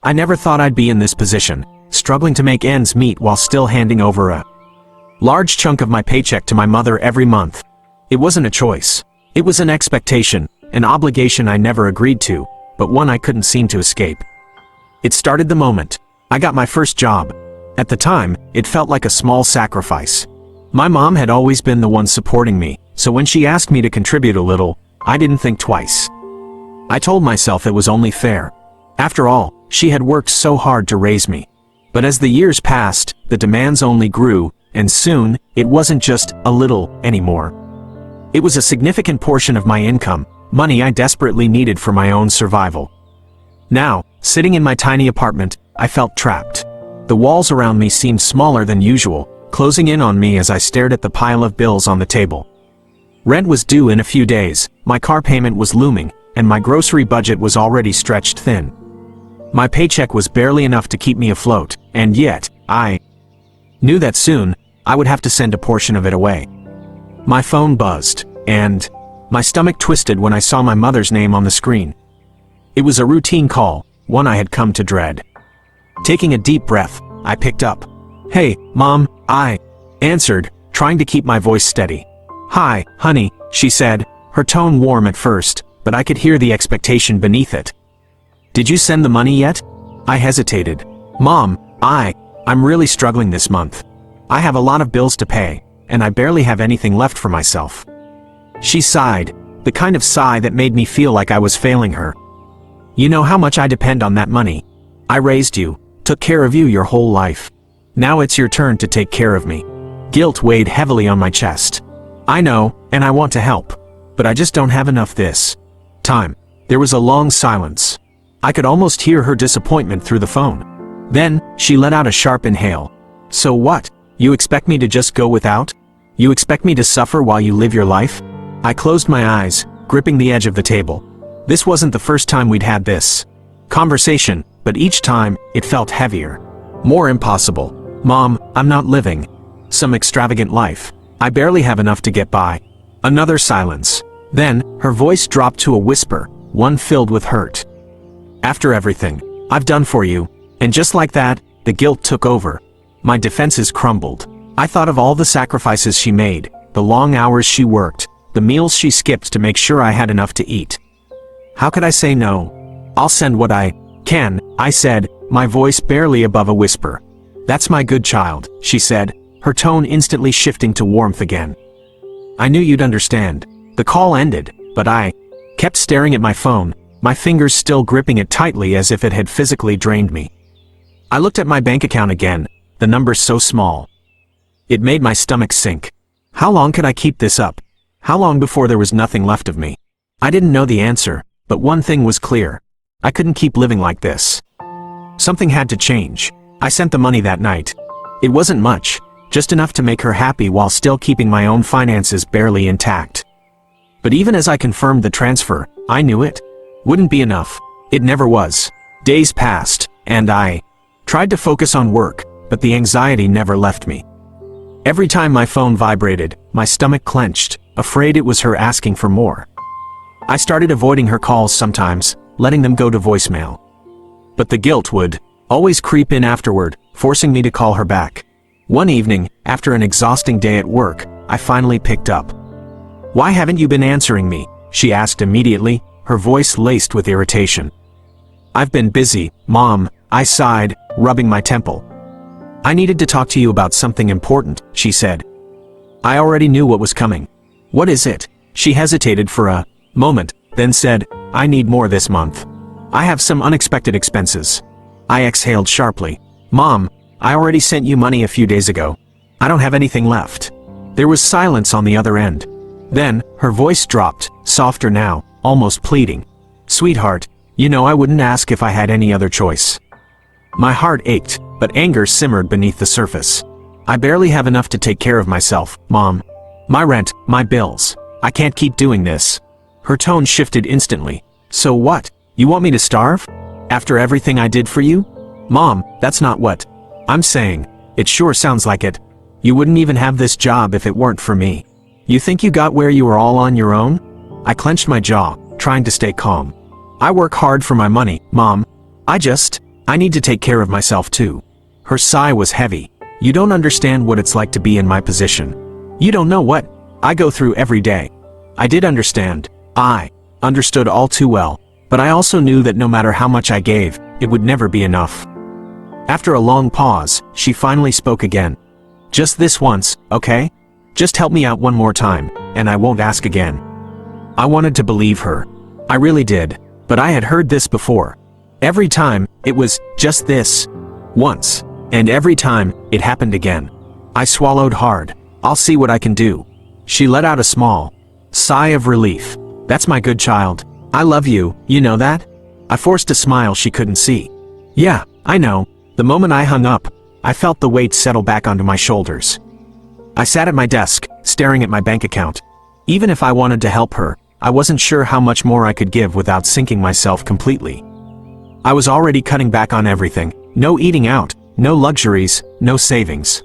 I never thought I'd be in this position, struggling to make ends meet while still handing over a large chunk of my paycheck to my mother every month. It wasn't a choice. It was an expectation, an obligation I never agreed to, but one I couldn't seem to escape. It started the moment I got my first job. At the time, it felt like a small sacrifice. My mom had always been the one supporting me, so when she asked me to contribute a little, I didn't think twice. I told myself it was only fair. After all, she had worked so hard to raise me. But as the years passed, the demands only grew, and soon, it wasn't just a little anymore. It was a significant portion of my income, money I desperately needed for my own survival. Now, sitting in my tiny apartment, I felt trapped. The walls around me seemed smaller than usual, closing in on me as I stared at the pile of bills on the table. Rent was due in a few days, my car payment was looming, and my grocery budget was already stretched thin. My paycheck was barely enough to keep me afloat, and yet, I knew that soon, I would have to send a portion of it away. My phone buzzed, and my stomach twisted when I saw my mother's name on the screen. It was a routine call, one I had come to dread. Taking a deep breath, I picked up. "Hey, Mom," I answered, trying to keep my voice steady. "Hi, honey," she said, her tone warm at first, but I could hear the expectation beneath it. "Did you send the money yet?" I hesitated. "Mom, I'm really struggling this month. I have a lot of bills to pay, and I barely have anything left for myself." She sighed, the kind of sigh that made me feel like I was failing her. "You know how much I depend on that money. I raised you, took care of you your whole life. Now it's your turn to take care of me." Guilt weighed heavily on my chest. "I know, and I want to help, but I just don't have enough this time." There was a long silence. I could almost hear her disappointment through the phone. Then, she let out a sharp inhale. "So what? You expect me to just go without? You expect me to suffer while you live your life?" I closed my eyes, gripping the edge of the table. This wasn't the first time we'd had this conversation, but each time, it felt heavier. More impossible. "Mom, I'm not living some extravagant life. I barely have enough to get by." Another silence. Then, her voice dropped to a whisper, one filled with hurt. "After everything I've done for you," and just like that, the guilt took over. My defenses crumbled. I thought of all the sacrifices she made, the long hours she worked, the meals she skipped to make sure I had enough to eat. How could I say no? "I'll send what I can," I said, my voice barely above a whisper. "That's my good child," she said, her tone instantly shifting to warmth again. "I knew you'd understand." The call ended, but I kept staring at my phone, my fingers still gripping it tightly as if it had physically drained me. I looked at my bank account again, the numbers so small. It made my stomach sink. How long could I keep this up? How long before there was nothing left of me? I didn't know the answer, but one thing was clear. I couldn't keep living like this. Something had to change. I sent the money that night. It wasn't much, just enough to make her happy while still keeping my own finances barely intact. But even as I confirmed the transfer, I knew it wouldn't be enough. It never was. Days passed, and I tried to focus on work, but the anxiety never left me. Every time my phone vibrated, my stomach clenched, afraid it was her asking for more. I started avoiding her calls sometimes, letting them go to voicemail. But the guilt would always creep in afterward, forcing me to call her back. One evening, after an exhausting day at work, I finally picked up. "Why haven't you been answering me?" she asked immediately, her voice laced with irritation. "I've been busy, Mom," I sighed, rubbing my temple. "I needed to talk to you about something important," she said. I already knew what was coming. "What is it?" She hesitated for a moment, then said, "I need more this month. I have some unexpected expenses." I exhaled sharply. "Mom, I already sent you money a few days ago. I don't have anything left." There was silence on the other end. Then, her voice dropped, softer now, almost pleading. "Sweetheart, you know I wouldn't ask if I had any other choice." My heart ached, but anger simmered beneath the surface. "I barely have enough to take care of myself, Mom. My rent, my bills. I can't keep doing this." Her tone shifted instantly. "So what? You want me to starve? After everything I did for you?" "Mom, that's not what I'm saying. It sure sounds like it. You wouldn't even have this job if it weren't for me. You think you got where you were all on your own?" I clenched my jaw, trying to stay calm. "I work hard for my money, Mom. I need to take care of myself too. Her sigh was heavy. You don't understand what it's like to be in my position. You don't know what I go through every day. I did understand. I understood all too well, but I also knew that no matter how much I gave, it would never be enough. After a long pause, she finally spoke again. Just this once, okay? Just help me out one more time, and I won't ask again. I wanted to believe her. I really did, but I had heard this before. Every time, it was, just this. Once. And every time, it happened again. I swallowed hard. I'll see what I can do. She let out a small sigh of relief. That's my good child. I love you, you know that? I forced a smile she couldn't see. Yeah, I know. The moment I hung up, I felt the weight settle back onto my shoulders. I sat at my desk, staring at my bank account. Even if I wanted to help her, I wasn't sure how much more I could give without sinking myself completely. I was already cutting back on everything. No eating out, no luxuries, no savings.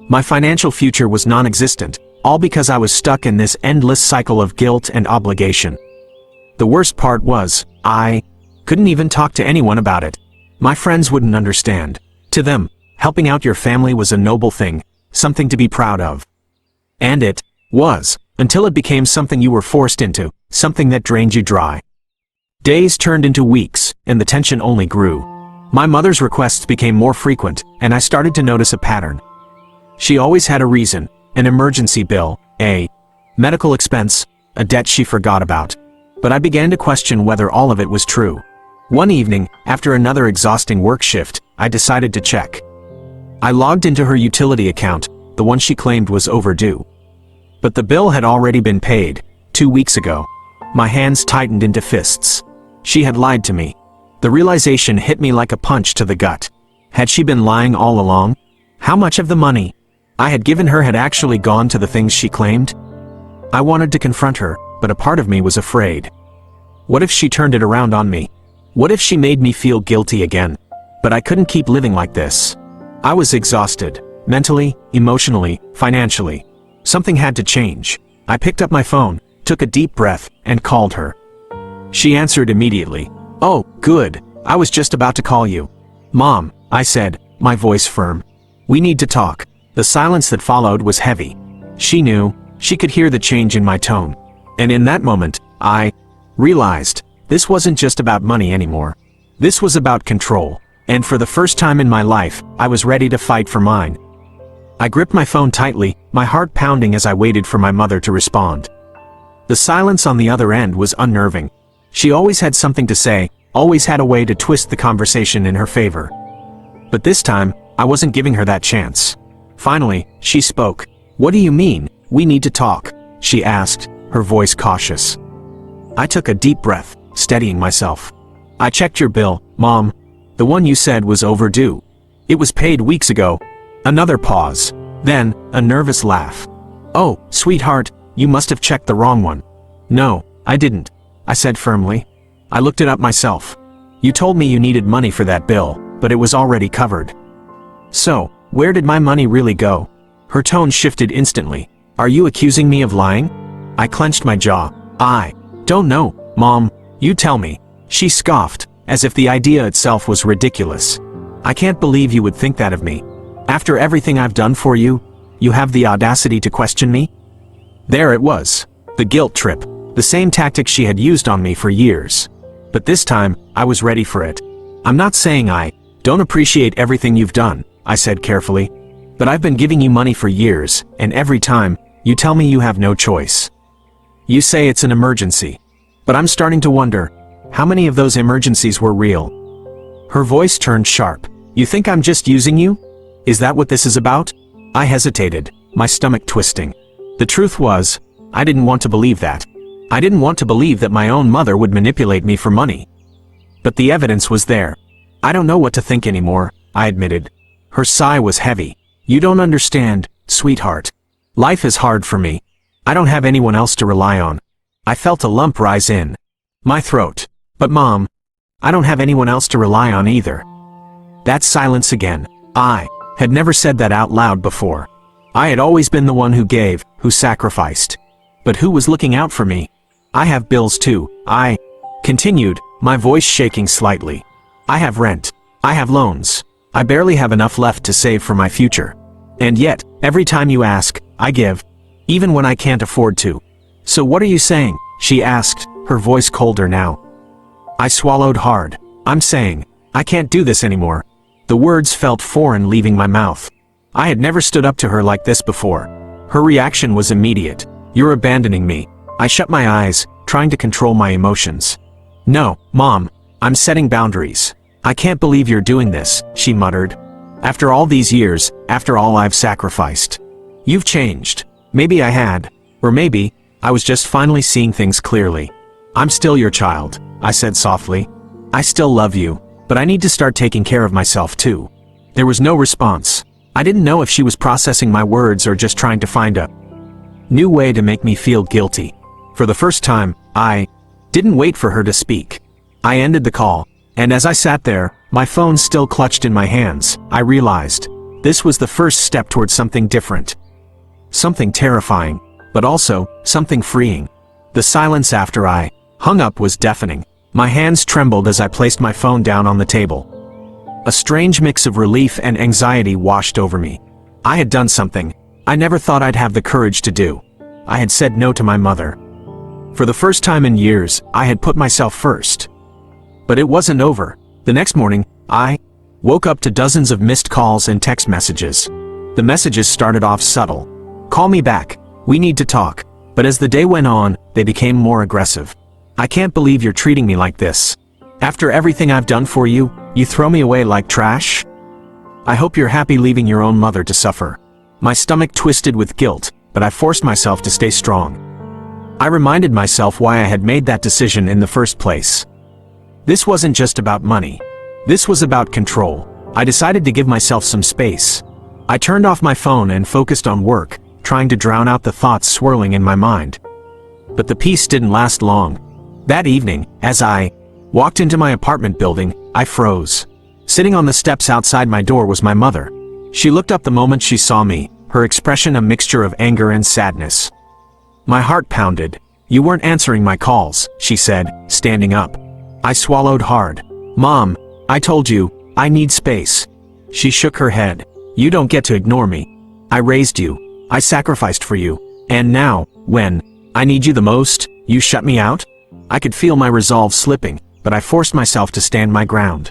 My financial future was non-existent, all because I was stuck in this endless cycle of guilt and obligation. The worst part was, I couldn't even talk to anyone about it. My friends wouldn't understand. To them, helping out your family was a noble thing, something to be proud of. And it was, until it became something you were forced into, something that drained you dry. Days turned into weeks, and the tension only grew. My mother's requests became more frequent, and I started to notice a pattern. She always had a reason, an emergency bill, a medical expense, a debt she forgot about. But I began to question whether all of it was true. One evening, after another exhausting work shift, I decided to check. I logged into her utility account, the one she claimed was overdue. But the bill had already been paid, 2 weeks ago. My hands tightened into fists. She had lied to me. The realization hit me like a punch to the gut. Had she been lying all along? How much of the money I had given her had actually gone to the things she claimed? I wanted to confront her, but a part of me was afraid. What if she turned it around on me? What if she made me feel guilty again? But I couldn't keep living like this. I was exhausted, mentally, emotionally, financially. Something had to change. I picked up my phone, took a deep breath, and called her. She answered immediately. Oh, good. I was just about to call you. Mom, I said, my voice firm. We need to talk. The silence that followed was heavy. She knew, she could hear the change in my tone. And in that moment, I realized, this wasn't just about money anymore. This was about control. And for the first time in my life, I was ready to fight for mine. I gripped my phone tightly, my heart pounding as I waited for my mother to respond. The silence on the other end was unnerving. She always had something to say, always had a way to twist the conversation in her favor. But this time, I wasn't giving her that chance. Finally, she spoke. What do you mean, we need to talk? She asked, her voice cautious. I took a deep breath, steadying myself. I checked your bill, Mom. The one you said was overdue. It was paid weeks ago. Another pause. Then, a nervous laugh. Oh, sweetheart, you must have checked the wrong one. No, I didn't, I said firmly. I looked it up myself. You told me you needed money for that bill, but it was already covered. So, where did my money really go? Her tone shifted instantly. Are you accusing me of lying? I clenched my jaw. I don't know, Mom. You tell me. She scoffed, as if the idea itself was ridiculous. I can't believe you would think that of me. After everything I've done for you, you have the audacity to question me? There it was. The guilt trip. The same tactic she had used on me for years. But this time, I was ready for it. I'm not saying I don't appreciate everything you've done, I said carefully. But I've been giving you money for years, and every time, you tell me you have no choice. You say it's an emergency. But I'm starting to wonder, how many of those emergencies were real? Her voice turned sharp. You think I'm just using you? Is that what this is about? I hesitated, my stomach twisting. The truth was, I didn't want to believe that. I didn't want to believe that my own mother would manipulate me for money. But the evidence was there. I don't know what to think anymore, I admitted. Her sigh was heavy. You don't understand, sweetheart. Life is hard for me. I don't have anyone else to rely on. I felt a lump rise in my throat. But Mom, I don't have anyone else to rely on either. That silence again. I had never said that out loud before. I had always been the one who gave, who sacrificed. But who was looking out for me? I have bills too, I continued, my voice shaking slightly. I have rent, I have loans. I barely have enough left to save for my future. And yet, every time you ask, I give. Even when I can't afford to. So what are you saying? She asked, her voice colder now. I swallowed hard. I'm saying, I can't do this anymore. The words felt foreign leaving my mouth. I had never stood up to her like this before. Her reaction was immediate. You're abandoning me. I shut my eyes, trying to control my emotions. No, Mom. I'm setting boundaries. I can't believe you're doing this, she muttered. After all these years, after all I've sacrificed. You've changed. Maybe I had. Or maybe, I was just finally seeing things clearly. I'm still your child, I said softly. I still love you, but I need to start taking care of myself too. There was no response. I didn't know if she was processing my words or just trying to find a new way to make me feel guilty. For the first time, I didn't wait for her to speak. I ended the call, and as I sat there, my phone still clutched in my hands, I realized this was the first step towards something different. Something terrifying, but also something freeing. The silence after I hung up was deafening. My hands trembled as I placed my phone down on the table. A strange mix of relief and anxiety washed over me. I had done something I never thought I'd have the courage to do. I had said no to my mother. For the first time in years, I had put myself first. But it wasn't over. The next morning, I woke up to dozens of missed calls and text messages. The messages started off subtle. Call me back. We need to talk. But as the day went on, they became more aggressive. I can't believe you're treating me like this. After everything I've done for you, you throw me away like trash? I hope you're happy leaving your own mother to suffer. My stomach twisted with guilt, but I forced myself to stay strong. I reminded myself why I had made that decision in the first place. This wasn't just about money. This was about control. I decided to give myself some space. I turned off my phone and focused on work, trying to drown out the thoughts swirling in my mind. But the peace didn't last long. That evening, as I walked into my apartment building, I froze. Sitting on the steps outside my door was my mother. She looked up the moment she saw me, her expression a mixture of anger and sadness. My heart pounded. You weren't answering my calls, she said, standing up. I swallowed hard. Mom, I told you, I need space. She shook her head. You don't get to ignore me. I raised you. I sacrificed for you. And now, when I need you the most, you shut me out? I could feel my resolve slipping, but I forced myself to stand my ground.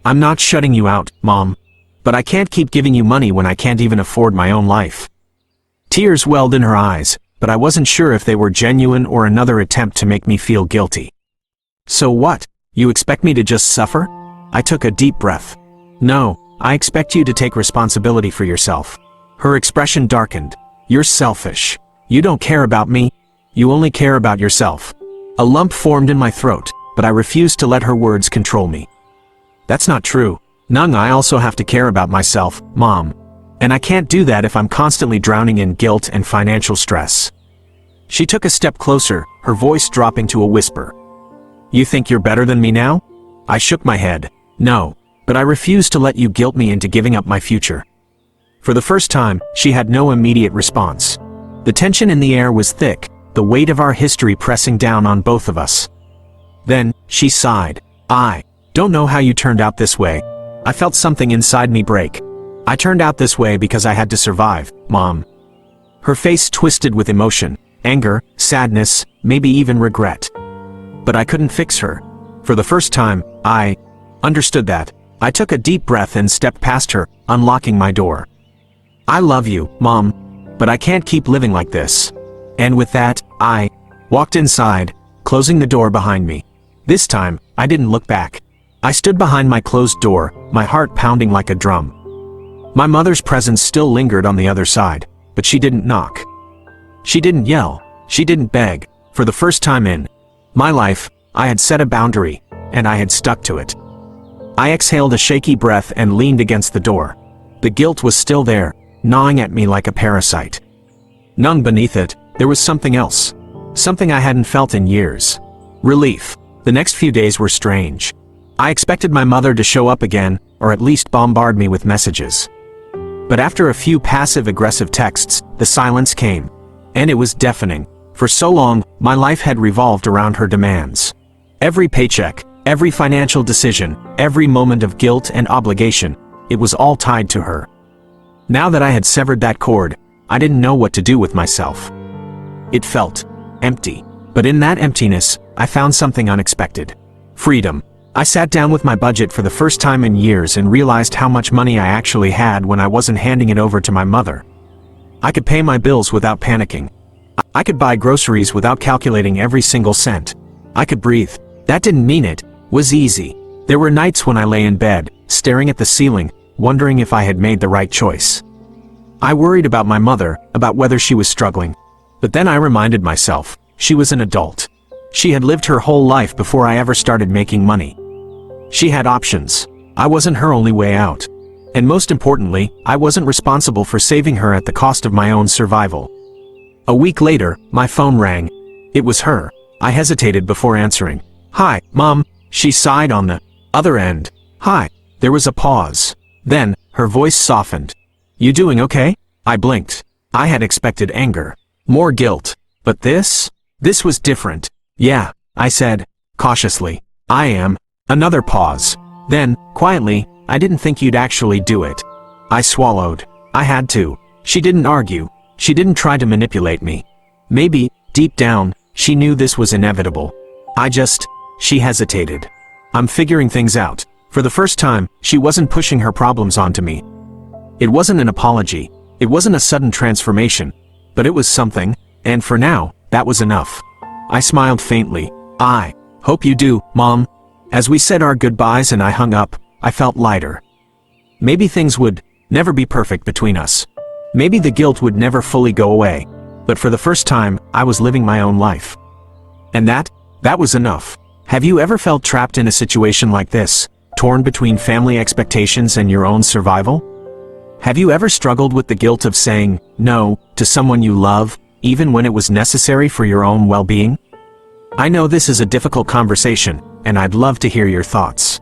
I'm not shutting you out, Mom. But I can't keep giving you money when I can't even afford my own life. Tears welled in her eyes, but I wasn't sure if they were genuine or another attempt to make me feel guilty. So what? You expect me to just suffer? I took a deep breath. No, I expect you to take responsibility for yourself. Her expression darkened. You're selfish. You don't care about me. You only care about yourself. A lump formed in my throat, but I refused to let her words control me. That's not true. Nung, I also have to care about myself, Mom. And I can't do that if I'm constantly drowning in guilt and financial stress. She took a step closer, her voice dropping to a whisper. You think you're better than me now? I shook my head. No, but I refuse to let you guilt me into giving up my future. For the first time, she had no immediate response. The tension in the air was thick, the weight of our history pressing down on both of us. Then, she sighed. I don't know how you turned out this way. I felt something inside me break. I turned out this way because I had to survive, Mom. Her face twisted with emotion, anger, sadness, maybe even regret. But I couldn't fix her. For the first time, I understood that. I took a deep breath and stepped past her, unlocking my door. I love you, Mom, but I can't keep living like this. And with that, I walked inside, closing the door behind me. This time, I didn't look back. I stood behind my closed door, my heart pounding like a drum. My mother's presence still lingered on the other side, but she didn't knock. She didn't yell. She didn't beg. For the first time in my life, I had set a boundary, and I had stuck to it. I exhaled a shaky breath and leaned against the door. The guilt was still there, gnawing at me like a parasite. Nung beneath it, there was something else. Something I hadn't felt in years. Relief. The next few days were strange. I expected my mother to show up again, or at least bombard me with messages. But after a few passive-aggressive texts, the silence came. And it was deafening. For so long, my life had revolved around her demands. Every paycheck, Every financial decision, every moment of guilt and obligation, it was all tied to her. Now that I had severed that cord, I didn't know what to do with myself. It felt empty. But in that emptiness, I found something unexpected. Freedom. I sat down with my budget for the first time in years and realized how much money I actually had when I wasn't handing it over to my mother. I could pay my bills without panicking. I could buy groceries without calculating every single cent. I could breathe. That didn't mean it was easy. There were nights when I lay in bed, staring at the ceiling, wondering if I had made the right choice. I worried about my mother, about whether she was struggling. But then I reminded myself, she was an adult. She had lived her whole life before I ever started making money. She had options. I wasn't her only way out. And most importantly, I wasn't responsible for saving her at the cost of my own survival. A week later, my phone rang. It was her. I hesitated before answering. "Hi, Mom," she sighed on the other end. "Hi." There was a pause. Then, her voice softened. "You doing okay?" I blinked. I had expected anger. More guilt. But this was different. "Yeah," I said, cautiously. "I am." Another pause. Then, quietly, "I didn't think you'd actually do it." I swallowed. I had to. She didn't argue. She didn't try to manipulate me. Maybe, deep down, she knew this was inevitable. She hesitated. "I'm figuring things out." For the first time, she wasn't pushing her problems onto me. It wasn't an apology. It wasn't a sudden transformation. But it was something, and for now, that was enough. I smiled faintly. "I hope you do, Mom." As we said our goodbyes and I hung up, I felt lighter. Maybe things would never be perfect between us. Maybe the guilt would never fully go away. But for the first time, I was living my own life. And that was enough. Have you ever felt trapped in a situation like this, torn between family expectations and your own survival? Have you ever struggled with the guilt of saying no to someone you love, even when it was necessary for your own well-being? I know this is a difficult conversation, and I'd love to hear your thoughts.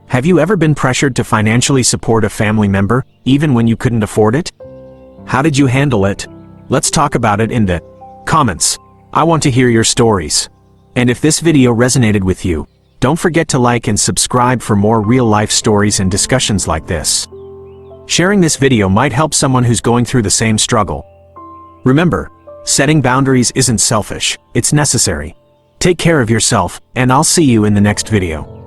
Have you ever been pressured to financially support a family member, even when you couldn't afford it? How did you handle it? Let's talk about it in the comments. I want to hear your stories. And if this video resonated with you, don't forget to like and subscribe for more real-life stories and discussions like this. Sharing this video might help someone who's going through the same struggle. Remember, setting boundaries isn't selfish, it's necessary. Take care of yourself, and I'll see you in the next video.